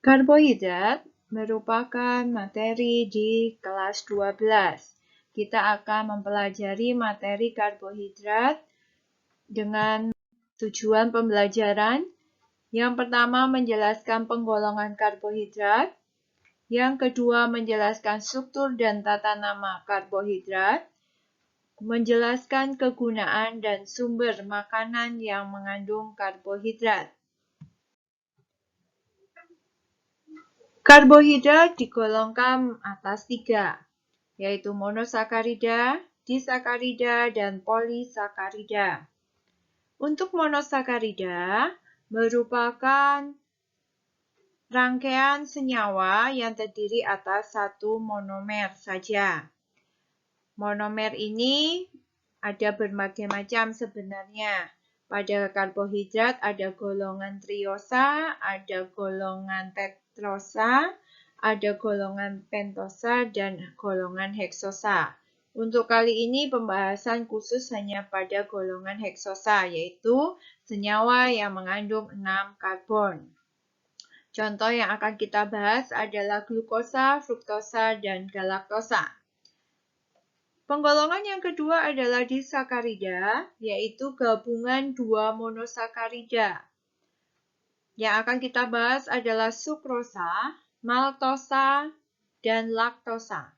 Karbohidrat merupakan materi di kelas 12. Kita akan mempelajari materi karbohidrat dengan tujuan pembelajaran. Yang pertama menjelaskan penggolongan karbohidrat. Yang kedua menjelaskan struktur dan tata nama karbohidrat. Menjelaskan kegunaan dan sumber makanan yang mengandung karbohidrat. Karbohidrat digolongkan atas 3, yaitu monosakarida, disakarida, dan polisakarida. Untuk monosakarida merupakan rangkaian senyawa yang terdiri atas satu monomer saja. Monomer ini ada berbagai macam sebenarnya. Pada karbohidrat ada golongan triosa, ada golongan tetrosa, ada golongan pentosa, dan golongan heksosa. Untuk kali ini pembahasan khusus hanya pada golongan heksosa, yaitu senyawa yang mengandung 6 karbon. Contoh yang akan kita bahas adalah glukosa, fruktosa, dan galaktosa. Penggolongan yang kedua adalah disakarida, yaitu gabungan 2 monosakarida. Yang akan kita bahas adalah sukrosa, maltosa, dan laktosa.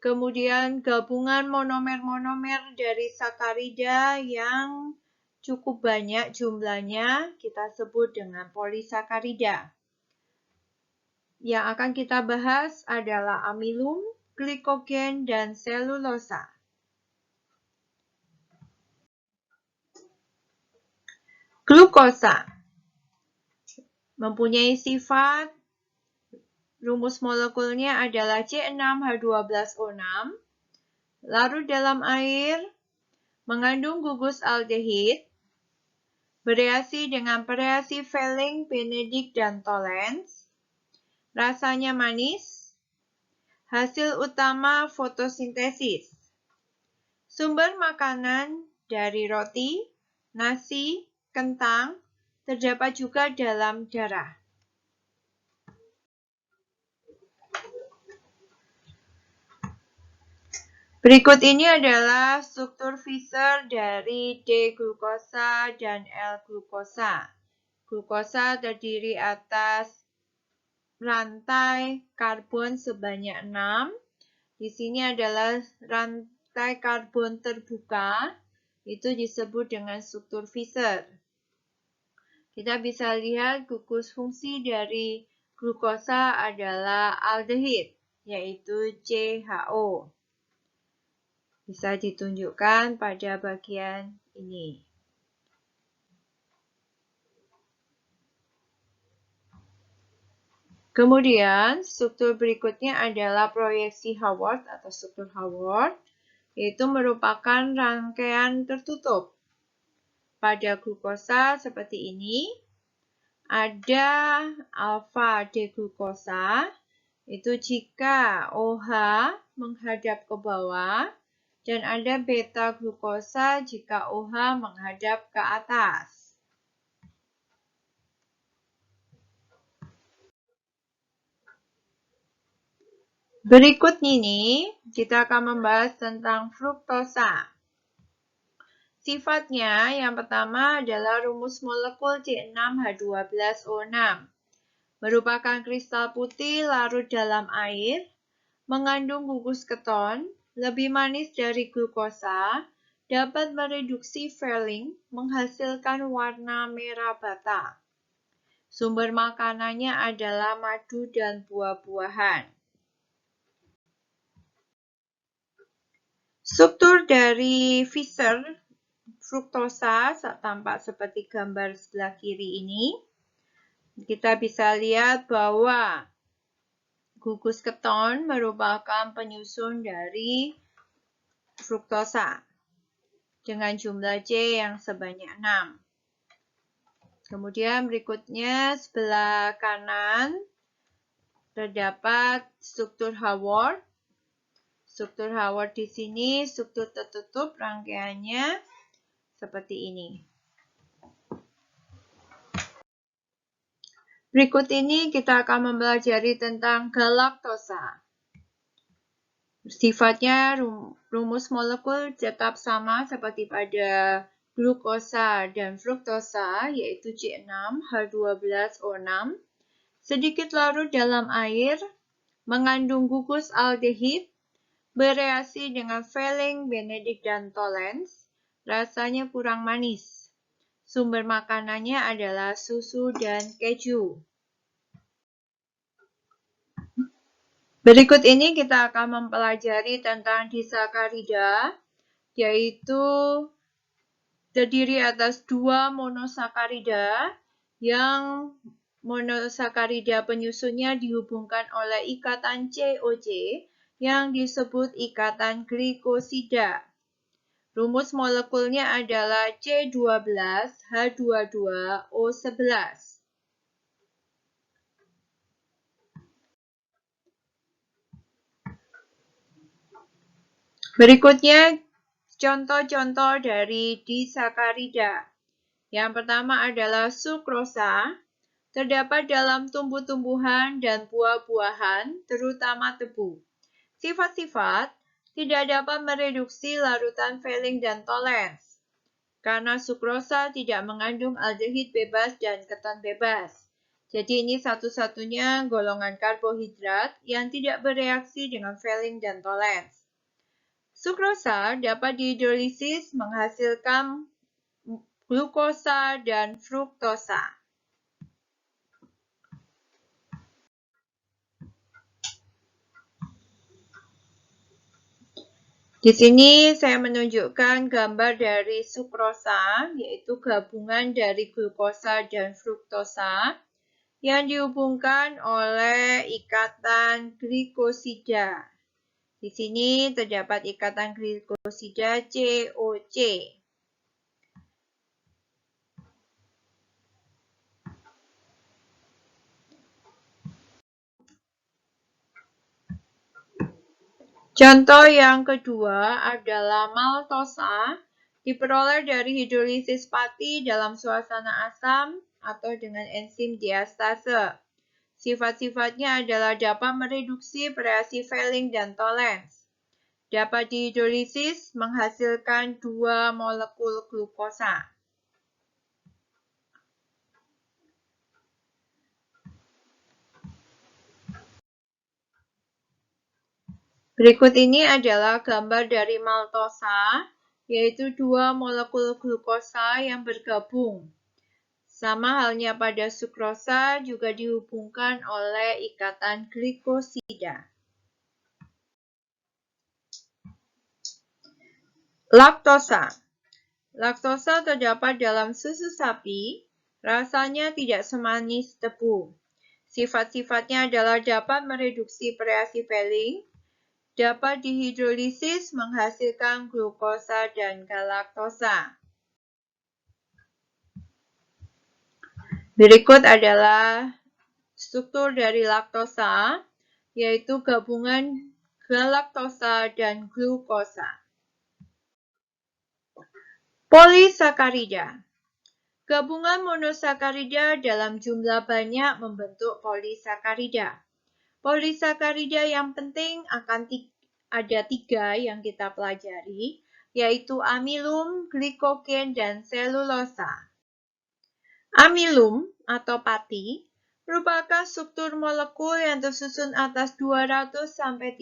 Kemudian gabungan monomer-monomer dari sakarida yang cukup banyak jumlahnya kita sebut dengan polisakarida. Yang akan kita bahas adalah amilum, glikogen, dan selulosa. Glukosa mempunyai sifat, rumus molekulnya adalah C6H12O6, larut dalam air, mengandung gugus aldehid, bereaksi dengan pereaksi Fehling, Benedict, dan Tollens, rasanya manis, hasil utama fotosintesis. Sumber makanan dari roti, nasi, kentang, terdapat juga dalam darah. Berikut ini adalah struktur Fischer dari D-glukosa dan L-glukosa. Glukosa terdiri atas rantai karbon sebanyak 6. Di sini adalah rantai karbon terbuka. Itu disebut dengan struktur Fischer. Kita bisa lihat gugus fungsi dari glukosa adalah aldehid, yaitu CHO. Bisa ditunjukkan pada bagian ini. Kemudian, struktur berikutnya adalah proyeksi Haworth atau struktur Haworth, yaitu merupakan rangkaian tertutup. Pada glukosa seperti ini, ada alfa D-glukosa, itu jika OH menghadap ke bawah, dan ada beta-glukosa jika OH menghadap ke atas. Berikut ini, kita akan membahas tentang fruktosa. Sifatnya yang pertama adalah rumus molekul C6H12O6. Merupakan kristal putih larut dalam air, mengandung gugus keton, lebih manis dari glukosa, dapat mereduksi Fehling, menghasilkan warna merah bata. Sumber makanannya adalah madu dan buah-buahan. Struktur dari Fischer fruktosa tampak seperti gambar sebelah kiri ini. Kita bisa lihat bahwa gugus keton merupakan penyusun dari fruktosa dengan jumlah C yang sebanyak 6. Kemudian berikutnya sebelah kanan terdapat struktur Haworth. Struktur Haworth di sini struktur tertutup rangkaiannya seperti ini. Berikut ini kita akan mempelajari tentang galaktosa. Sifatnya rumus molekul tetap sama seperti pada glukosa dan fruktosa, yaitu C6H12O6. Sedikit larut dalam air, mengandung gugus aldehid, bereaksi dengan Fehling, Benedict, dan Tollens. Rasanya kurang manis. Sumber makanannya adalah susu dan keju. Berikut ini kita akan mempelajari tentang disakarida, yaitu terdiri atas 2 monosakarida yang monosakarida penyusunnya dihubungkan oleh ikatan COC yang disebut ikatan glikosida. Rumus molekulnya adalah C12H22O11. Berikutnya contoh-contoh dari disakarida. Yang pertama adalah sukrosa, terdapat dalam tumbuh-tumbuhan dan buah-buahan, terutama tebu. Sifat-sifat tidak dapat mereduksi larutan Fehling dan Tollens, karena sukrosa tidak mengandung aldehid bebas dan keton bebas. Jadi ini satu-satunya golongan karbohidrat yang tidak bereaksi dengan Fehling dan Tollens. Sukrosa dapat dihidrolisis menghasilkan glukosa dan fruktosa. Di sini saya menunjukkan gambar dari sukrosa, yaitu gabungan dari glukosa dan fruktosa yang dihubungkan oleh ikatan glikosida. Di sini terdapat ikatan glikosida COC. Contoh yang kedua adalah maltosa, diperoleh dari hidrolisis pati dalam suasana asam atau dengan enzim diastase. Sifat-sifatnya adalah dapat mereduksi bereaksi Fehling dan Tollens. Dapat dihidrolisis menghasilkan 2 molekul glukosa. Berikut ini adalah gambar dari maltosa, yaitu 2 molekul glukosa yang bergabung. Sama halnya pada sukrosa juga dihubungkan oleh ikatan glikosida. Laktosa. Laktosa terdapat dalam susu sapi, rasanya tidak semanis tebu. Sifat-sifatnya adalah dapat mereduksi bereaksi Fehling, dapat dihidrolisis menghasilkan glukosa dan galaktosa. Berikut adalah struktur dari laktosa, yaitu gabungan galaktosa dan glukosa. Polisakarida. Gabungan monosakarida dalam jumlah banyak membentuk polisakarida. Polisakarida yang penting akan ada 3 yang kita pelajari, yaitu amilum, glikogen, dan selulosa. Amilum atau pati merupakan struktur molekul yang tersusun atas 200-300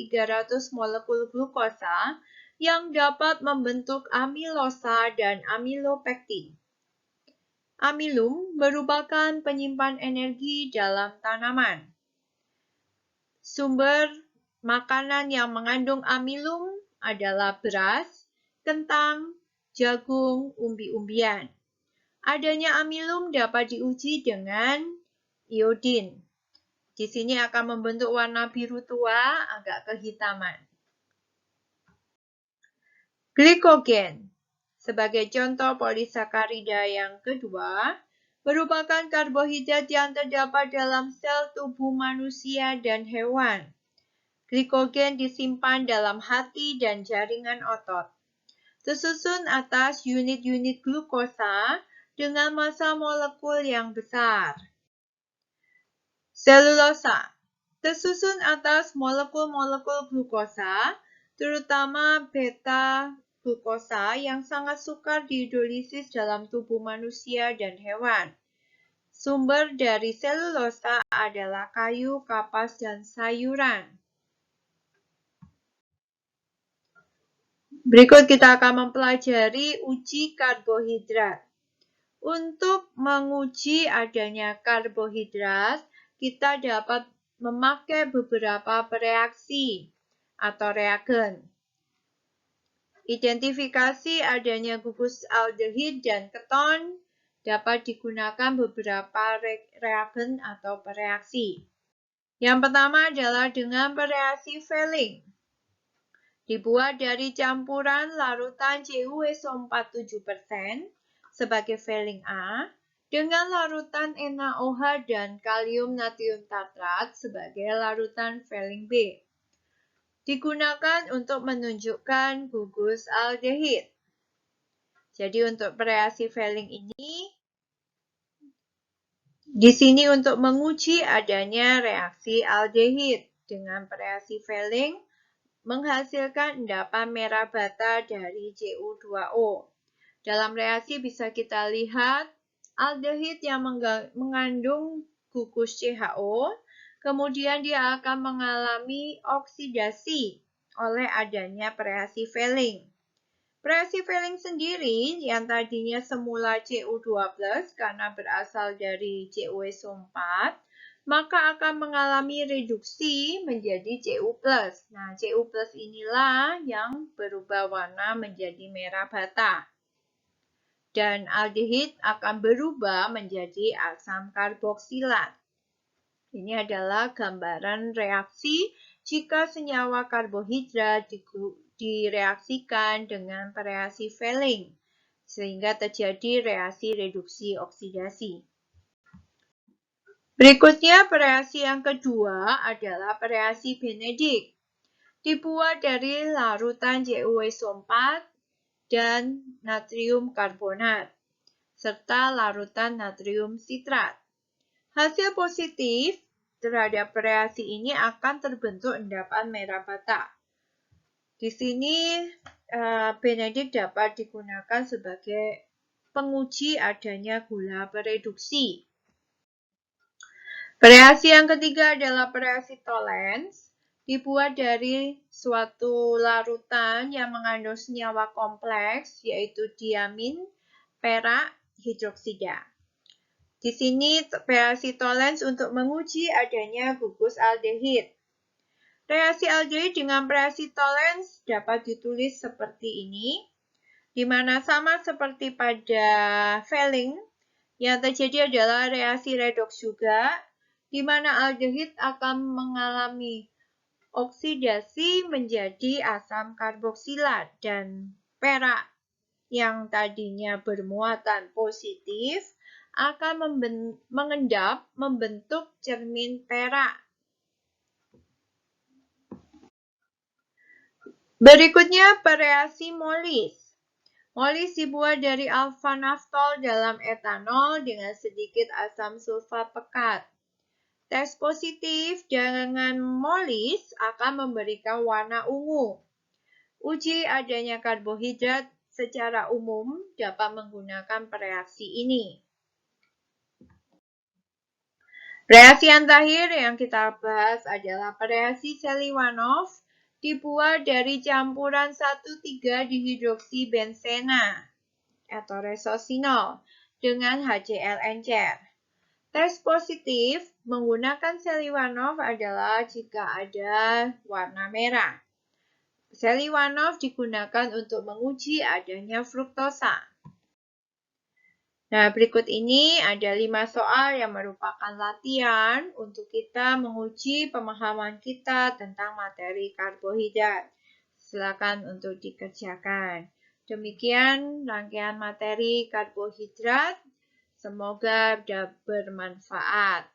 molekul glukosa yang dapat membentuk amilosa dan amilopektin. Amilum merupakan penyimpan energi dalam tanaman. Sumber makanan yang mengandung amilum adalah beras, kentang, jagung, umbi-umbian. Adanya amilum dapat diuji dengan iodin. Di sini akan membentuk warna biru tua, agak kehitaman. Glikogen, sebagai contoh polisakarida yang kedua, merupakan karbohidrat yang terdapat dalam sel tubuh manusia dan hewan. Glikogen disimpan dalam hati dan jaringan otot. Tersusun atas unit-unit glukosa dengan massa molekul yang besar. Selulosa tersusun atas molekul-molekul glukosa, terutama beta-glukosa yang sangat sukar dihidrolisis dalam tubuh manusia dan hewan. Sumber dari selulosa adalah kayu, kapas, dan sayuran. Berikut kita akan mempelajari uji karbohidrat. Untuk menguji adanya karbohidrat, kita dapat memakai beberapa reaksi atau reagen. Identifikasi adanya gugus aldehid dan keton dapat digunakan beberapa reagen atau pereaksi. Yang pertama adalah dengan pereaksi Fehling. Dibuat dari campuran larutan CuSO4 7% sebagai Fehling A dengan larutan NaOH dan kalium natrium tartrat sebagai larutan Fehling B. Digunakan untuk menunjukkan gugus aldehid. Jadi untuk pereaksi Fehling ini, di sini untuk menguji adanya reaksi aldehid dengan pereaksi Fehling menghasilkan endapan merah bata dari Cu2O. Dalam reaksi bisa kita lihat aldehid yang mengandung gugus CHO, kemudian dia akan mengalami oksidasi oleh adanya pereaksi Fehling. Pereaksi Fehling sendiri yang tadinya semula Cu2+ karena berasal dari CuSO4, maka akan mengalami reduksi menjadi Cu+. Nah, Cu+ inilah yang berubah warna menjadi merah bata. Dan aldehid akan berubah menjadi asam karboksilat. Ini adalah gambaran reaksi jika senyawa karbohidrat direaksikan dengan pereaksi Fehling, sehingga terjadi reaksi reduksi oksidasi. Berikutnya, pereaksi yang kedua adalah pereaksi Benedict. Dibuat dari larutan CuSO4 dan natrium karbonat, serta larutan natrium sitrat. Hasil positif terhadap reaksi ini akan terbentuk endapan merah bata. Di sini Benedict dapat digunakan sebagai penguji adanya gula bereduksi. Pereaksi yang ketiga adalah pereaksi Tollens. Dibuat dari suatu larutan yang mengandung senyawa kompleks, yaitu diamin, perak, hidroksida. Di sini reaksi Tollens untuk menguji adanya gugus aldehid. Reaksi aldehid dengan reaksi Tollens dapat ditulis seperti ini, di mana sama seperti pada Fehling, yang terjadi adalah reaksi redoks juga, di mana aldehid akan mengalami oksidasi menjadi asam karboksilat dan perak yang tadinya bermuatan positif akan mengendap membentuk cermin perak. Berikutnya pereaksi Molis. Molis dibuat dari alfa-naftol dalam etanol dengan sedikit asam sulfat pekat. Tes positif dengan Molis akan memberikan warna ungu. Uji adanya karbohidrat secara umum dapat menggunakan pereaksi ini. Reaksi yang terakhir yang kita bahas adalah pereaksi Seliwanov, dibuat dari campuran 1,3 dihidroksibenzena atau resosinol dengan HCl encer. Tes positif menggunakan Seliwanov adalah jika ada warna merah. Seliwanov digunakan untuk menguji adanya fruktosa. Nah, berikut ini ada 5 soal yang merupakan latihan untuk kita menguji pemahaman kita tentang materi karbohidrat. Silakan untuk dikerjakan. Demikian rangkaian materi karbohidrat. Semoga bermanfaat.